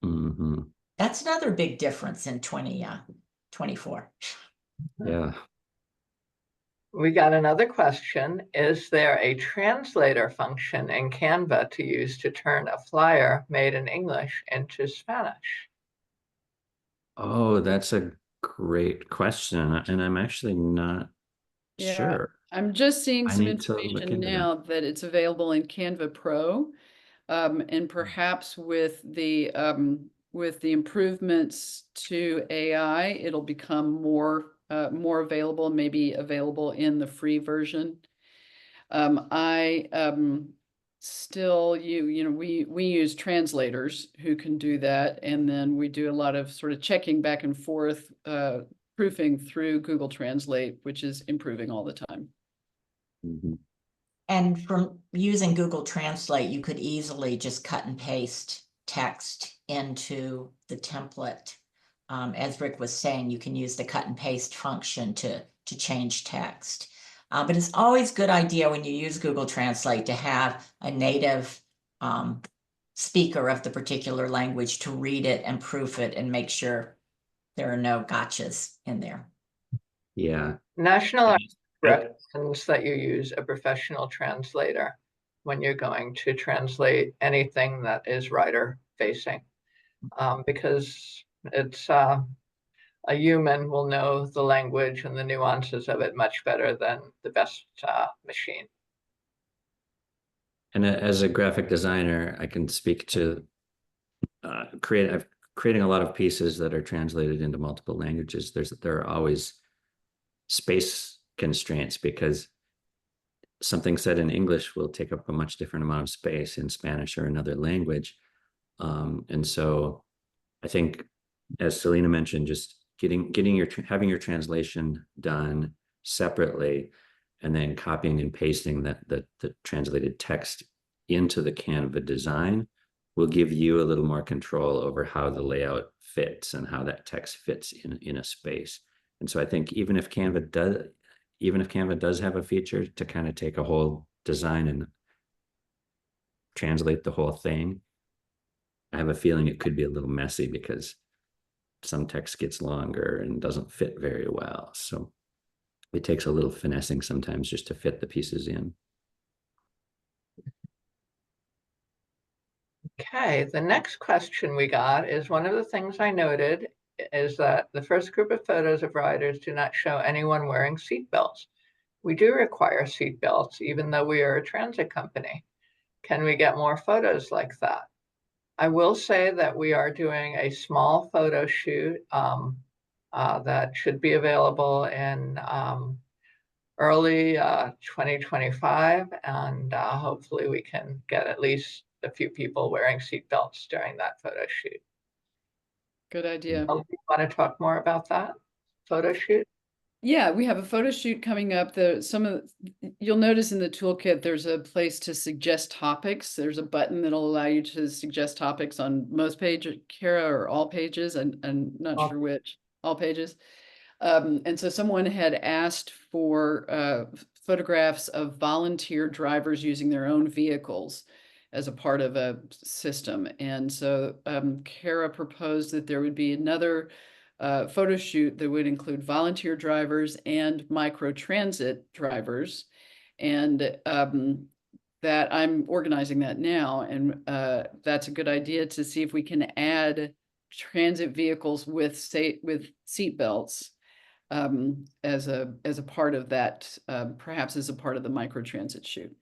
Mm-hmm. That's another big difference in 2024. Yeah. We got another question. Is there a translator function in Canva to use to turn a flyer made in English into Spanish? Oh, that's a great question, and I'm actually not Yeah, sure. I'm just seeing I some need to look information into that. now that it's available in Canva Pro. And perhaps with the improvements to AI, it'll become more available, maybe available in the free version. I still we use translators who can do that, and then we do a lot of sort of checking back and forth, proofing through Google Translate, which is improving all the time. Mhm. And from using Google Translate, you could easily just cut and paste text into the template. As Rick was saying, you can use the cut and paste function to change text. But it's always a good idea when you use Google Translate to have a native speaker of the particular language to read it and proof it and make sure there are no gotchas in there. Yeah. National I- recommends that you use a professional translator when you're going to translate anything that is rider facing, because it's a human will know the language and the nuances of it much better than the best machine. And as a graphic designer, I can speak to creating a lot of pieces that are translated into multiple languages. There are always space constraints because something said in English will take up a much different amount of space in Spanish or another language. And so I think, as Selena mentioned, just having your translation done separately and then copying and pasting the translated text into the Canva design will give you a little more control over how the layout fits and how that text fits in a space. And so I think even if Canva does have a feature to kind of take a whole design and translate the whole thing, I have a feeling it could be a little messy because some text gets longer and doesn't fit very well. So it takes a little finessing sometimes just to fit the pieces in. Okay, the next question we got is, one of the things I noted is that the first group of photos of riders do not show anyone wearing seatbelts. We do require seatbelts, even though we are a transit company. Can we get more photos like that? I will say that we are doing a small photo shoot that should be available in early 2025, and hopefully we can get at least a few people wearing seatbelts during that photo shoot. Good idea. You want to talk more about that photo shoot? Yeah, we have a photo shoot coming up. You'll notice in the toolkit, there's a place to suggest topics. There's a button that'll allow you to suggest topics on most pages, Kara, or all pages, and not sure which, all pages. And so someone had asked for photographs of volunteer drivers using their own vehicles as a part of a system. And so Kara proposed that there would be another photo shoot that would include volunteer drivers and microtransit drivers. And that I'm organizing that now. And that's a good idea to see if we can add transit vehicles with seat belts as a part of that, perhaps as a part of the microtransit shoot.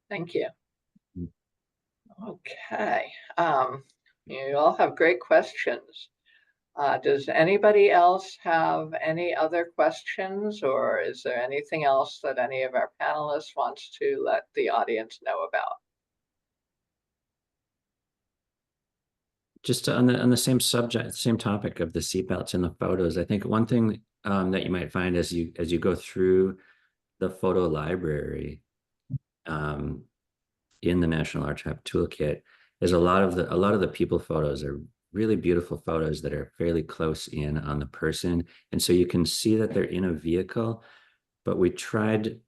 Thank you. Okay. You all have great questions. Does anybody else have any other questions, or is there anything else that any of our panelists wants to let the audience know about? Just on the same subject, same topic of the seatbelts and the photos, I think one thing that you might find as you go through the photo library in the National RTAP toolkit is a lot of the people photos are really beautiful photos that are fairly close in on the person, and so you can see that they're in a vehicle. But we tried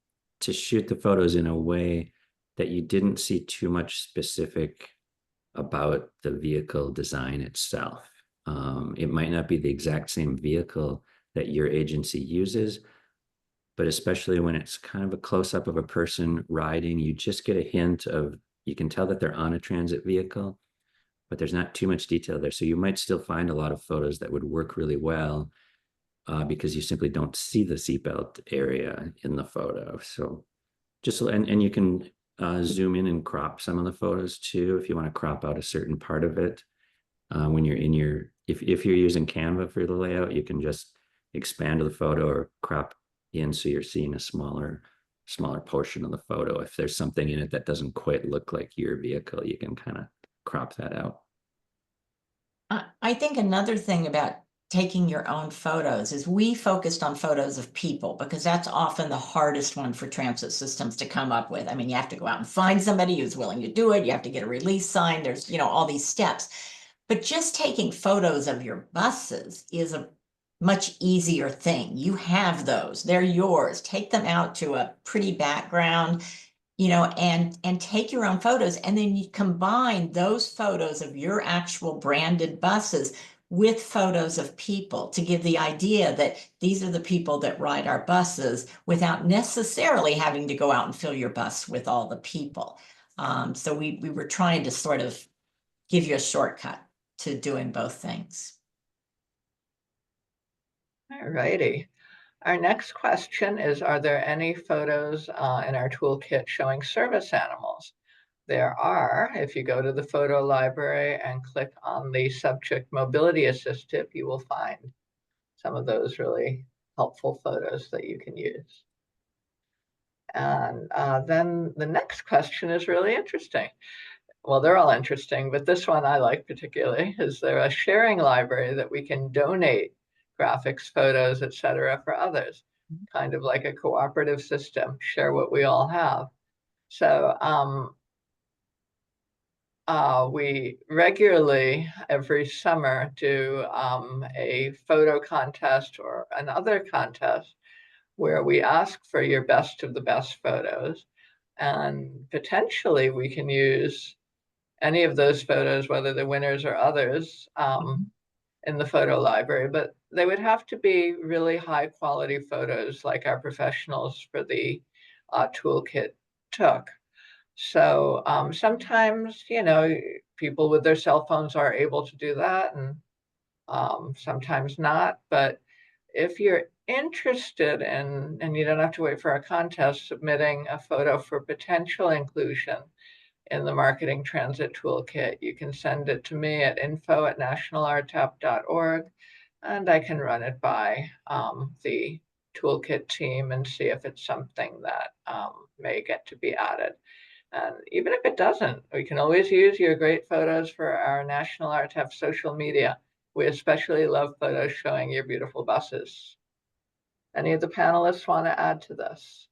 to shoot the photos in a way that you didn't see too much specific about the vehicle design itself. It might not be the exact same vehicle that your agency uses, but especially when it's kind of a close-up of a person riding, you just get a hint of, you can tell that they're on a transit vehicle, but there's not too much detail there. So you might still find a lot of photos that would work really well because you simply don't see the seatbelt area in the photo. So just, and you can zoom in and crop some of the photos too, if you want to crop out a certain part of it. When you're in your, if you're using Canva for the layout, you can just expand the photo or crop in so you're seeing a smaller portion of the photo. If there's something in it that doesn't quite look like your vehicle, you can kind of crop that out. I think another thing about taking your own photos is we focused on photos of people because that's often the hardest one for transit systems to come up with. I mean, you have to go out and find somebody who's willing to do it. You have to get a release signed. There's, all these steps. But just taking photos of your buses is a much easier thing. You have those, they're yours. Take them out to a pretty background, and take your own photos, and then you combine those photos of your actual branded buses with photos of people to give the idea that these are the people that ride our buses without necessarily having to go out and fill your bus with all the people. So we were trying to sort of give you a shortcut to doing both things. All righty. Our next question is, are there any photos in our toolkit showing service animals? There are. If you go to the photo library and click on the subject mobility assistive, you will find some of those really helpful photos that you can use. And then the next question is really interesting. Well, they're all interesting, but this one I like particularly. Is there a sharing library that we can donate graphics, photos, etc. for others? Kind of like a cooperative system, share what we all have. So we regularly, every summer, do a photo contest or another contest where we ask for your best of the best photos. And potentially we can use any of those photos, whether the winners or others, in the photo library, but they would have to be really high quality photos like our professionals for the toolkit took. So sometimes, people with their cell phones are able to do that, and sometimes not. But if you're interested in, and you don't have to wait for a contest, submitting a photo for potential inclusion in the Marketing Transit Toolkit, you can send it to me at info@nationalrtap.org, and I can run it by the toolkit team and see if it's something that may get to be added. And even if it doesn't, we can always use your great photos for our National RTAP social media. We especially love photos showing your beautiful buses. Any of the panelists want to add to this?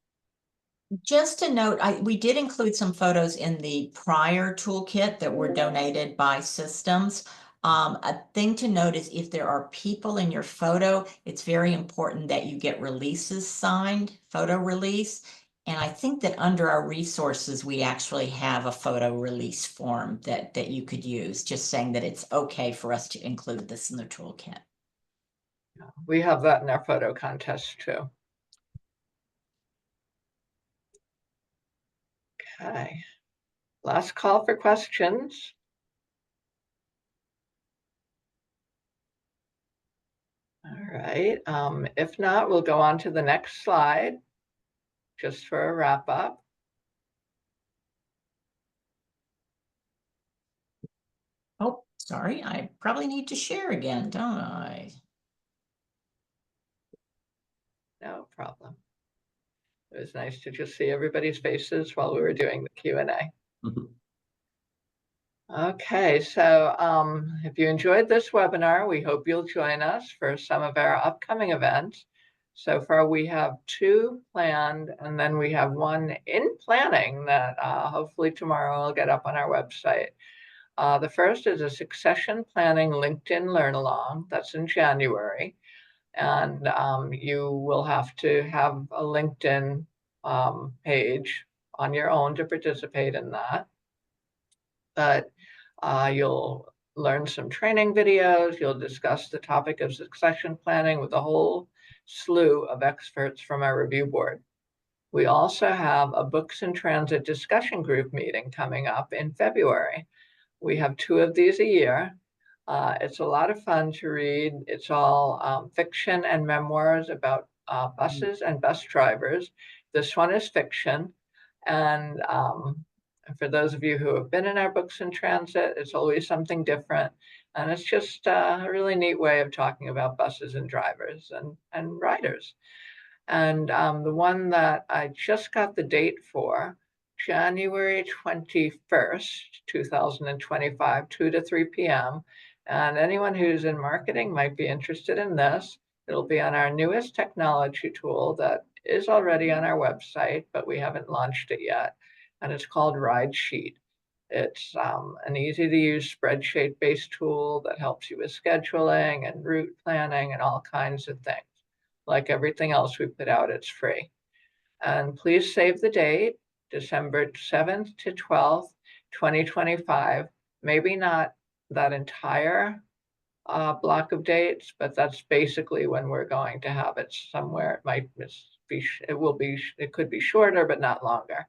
Just a note, we did include some photos in the prior toolkit that were donated by systems. A thing to note is if there are people in your photo, it's very important that you get releases signed, photo release. And I think that under our resources, we actually have a photo release form that you could use, just saying that it's okay for us to include this in the toolkit. We have that in our photo contest too. Okay, last call for questions. All right, if not, we'll go on to the next slide just for a wrap up. Oh, sorry, I probably need to share again, don't I? No problem. It was nice to just see everybody's faces while we were doing the Q&A. Okay, so if you enjoyed this webinar, we hope you'll join us for some of our upcoming events. So far, we have 2 planned, and then we have 1 in planning that hopefully tomorrow will get up on our website. The first is a succession planning LinkedIn learn along. That's in January. And you will have to have a LinkedIn page on your own to participate in that. But you'll learn some training videos. You'll discuss the topic of succession planning with a whole slew of experts from our review board. We also have a Books in Transit discussion group meeting coming up in February. We have 2 of these a year. It's a lot of fun to read. It's all fiction and memoirs about buses and bus drivers. This one is fiction. And for those of you who have been in our Books in Transit, it's always something different. And it's just a really neat way of talking about buses and drivers and riders. And the one that I just got the date for, January 21st, 2025, 2 to 3 p.m. And anyone who's in marketing might be interested in this. It'll be on our newest technology tool that is already on our website, but we haven't launched it yet. And it's called Ridesheet. It's an easy to use spreadsheet-based tool that helps you with scheduling and route planning and all kinds of things. Like everything else we put out, it's free. And please save the date, December 7th to 12th, 2025. Maybe not that entire block of dates, but that's basically when we're going to have it somewhere. It could be shorter, but not longer.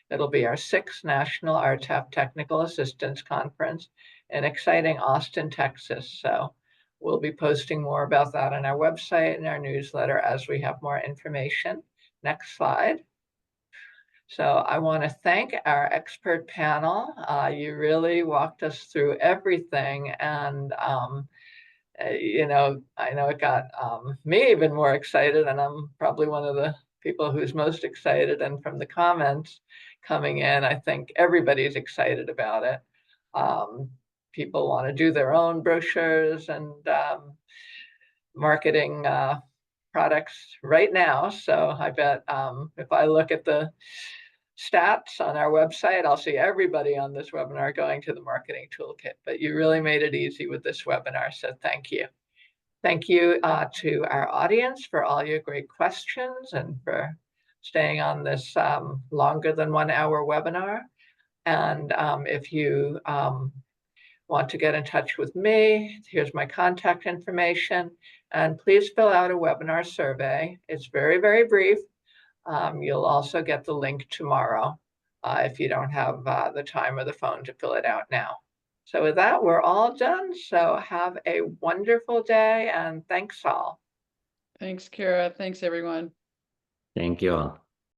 It'll be our 6th National RTAP Technical Assistance Conference in exciting Austin, Texas. So we'll be posting more about that on our website and our newsletter as we have more information. Next slide. So I want to thank our expert panel. You really walked us through everything. And, you know, I know it got me even more excited, and I'm probably one of the people who's most excited. And from the comments coming in, I think everybody's excited about it. People want to do their own brochures and marketing products right now. So I bet if I look at the stats on our website, I'll see everybody on this webinar going to the Marketing Toolkit. But you really made it easy with this webinar, so thank you. Thank you to our audience for all your great questions and for staying on this longer than 1 hour webinar. And if you want to get in touch with me, here's my contact information. And please fill out a webinar survey. It's very, very brief. You'll also get the link tomorrow if you don't have the time or the phone to fill it out now. So with that, we're all done. So have a wonderful day and thanks all. Thanks, Kara. Thanks, everyone. Thank you all.